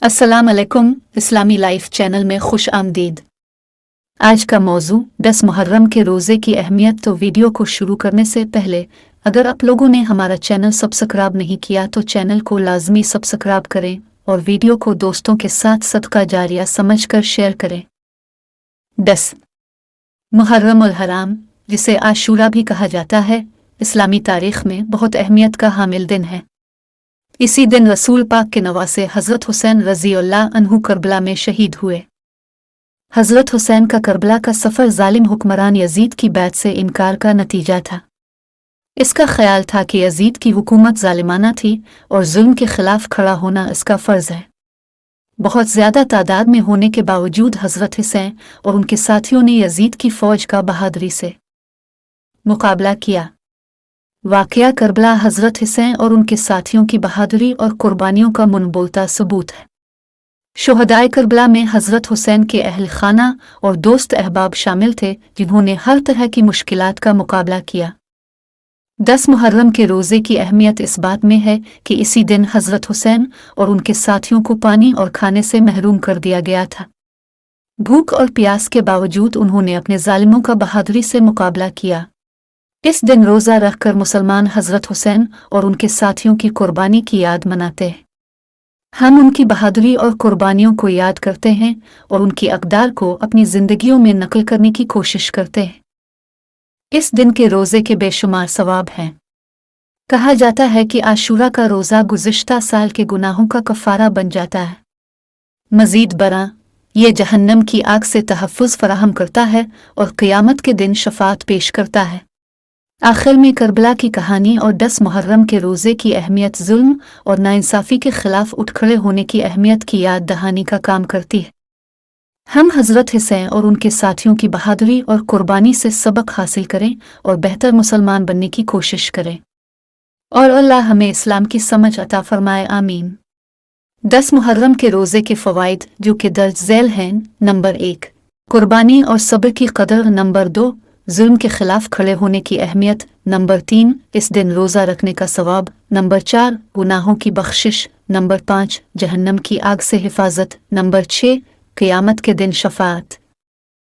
अस्सलाम अलैकुम, इस्लामी life channel में खुश आमदीद। आज का मौजू 10 मुहर्रम के रोज़े की अहमियत। तो वीडियो को शुरू करने से पहले अगर आप लोगों ने हमारा चैनल सब्सक्राइब नहीं किया तो चैनल को लाजमी सब्सक्राइब करें और वीडियो को दोस्तों के साथ सदका जारिया समझकर शेयर करें। 10 मुहर्रम उल हराम, जिसे आशूरा भी कहा जाता है, इस्लामी तारीख में बहुत अहमियत का हामिल दिन है। इसी दिन रसूल पाक के नवासे हज़रत हुसैन रज़ियल्लाहु अन्हु करबला में शहीद हुए। हज़रत हुसैन का करबला का सफ़र ज़ालिम हुक्मरान यजीद की बैत से इनकार का नतीजा था। इसका ख्याल था कि यजीद की हुकूमत ज़ालिमाना थी और जुल्म के ख़िलाफ़ खड़ा होना इसका फ़र्ज़ है। बहुत ज़्यादा तादाद में होने के बावजूद हज़रत हुसैन और उनके साथियों ने यजीद की फ़ौज का बहादुरी से मुकाबला किया। वाक़या करबला हज़रत हुसैन और उनके साथियों की बहादुरी और कुर्बानियों का मुनबोलता सबूत है। शुहदाए करबला में हज़रत हुसैन के अहल खाना और दोस्त अहबाब शामिल थे, जिन्होंने हर तरह की मुश्किलात का मुकाबला किया। 10 मुहर्रम के रोज़े की अहमियत इस बात में है कि इसी दिन हज़रत हुसैन और उनके साथियों को पानी और खाने से महरूम कर दिया गया था। भूख और प्यास के बावजूद उन्होंने अपने ज़ालिमों का बहादुरी से मुकाबला किया। इस दिन रोज़ा रखकर मुसलमान हज़रत हुसैन और उनके साथियों की कुर्बानी की याद मनाते हैं। हम उनकी बहादुरी और कुर्बानियों को याद करते हैं और उनकी अक़दार को अपनी ज़िंदगियों में नकल करने की कोशिश करते हैं। इस दिन के रोज़े के बेशुमार सवाब हैं। कहा जाता है कि आशूरा का रोज़ा गुज़िश्ता साल के गुनाहों का कफ़ारा बन जाता है। मज़ीद बरा, ये जहन्नम की आग से तहफ़्फ़ुज़ फ़राहम करता है और क़ियामत के दिन शफ़ाअत पेश करता है। आखिर में करबला की कहानी और 10 मुहर्रम के रोज़े की अहमियत जुल्म और नाइंसाफ़ी के ख़िलाफ़ उठ खड़े होने की अहमियत की याद दहानी का काम करती है। हम हज़रत हुसैन और उनके साथियों की बहादुरी और कुर्बानी से सबक हासिल करें और बेहतर मुसलमान बनने की कोशिश करें, और अल्लाह हमें इस्लाम की समझ अता फ़रमाए, आमीन। 10 मुहर्रम के रोज़े के फ़वाइद जो कि दर्ज ज़ैल हैं। नंबर 1, कुर्बानी और सब्र की कदर। नंबर 2, जुल्म के ख़िलाफ़ खड़े होने की अहमियत। नंबर 3, इस दिन रोज़ा रखने का सवाब। नंबर 4, गुनाहों की बख्शिश। नंबर 5, जहन्नम की आग से हिफाजत। नंबर 6, क़ियामत के दिन शफ़ाअत।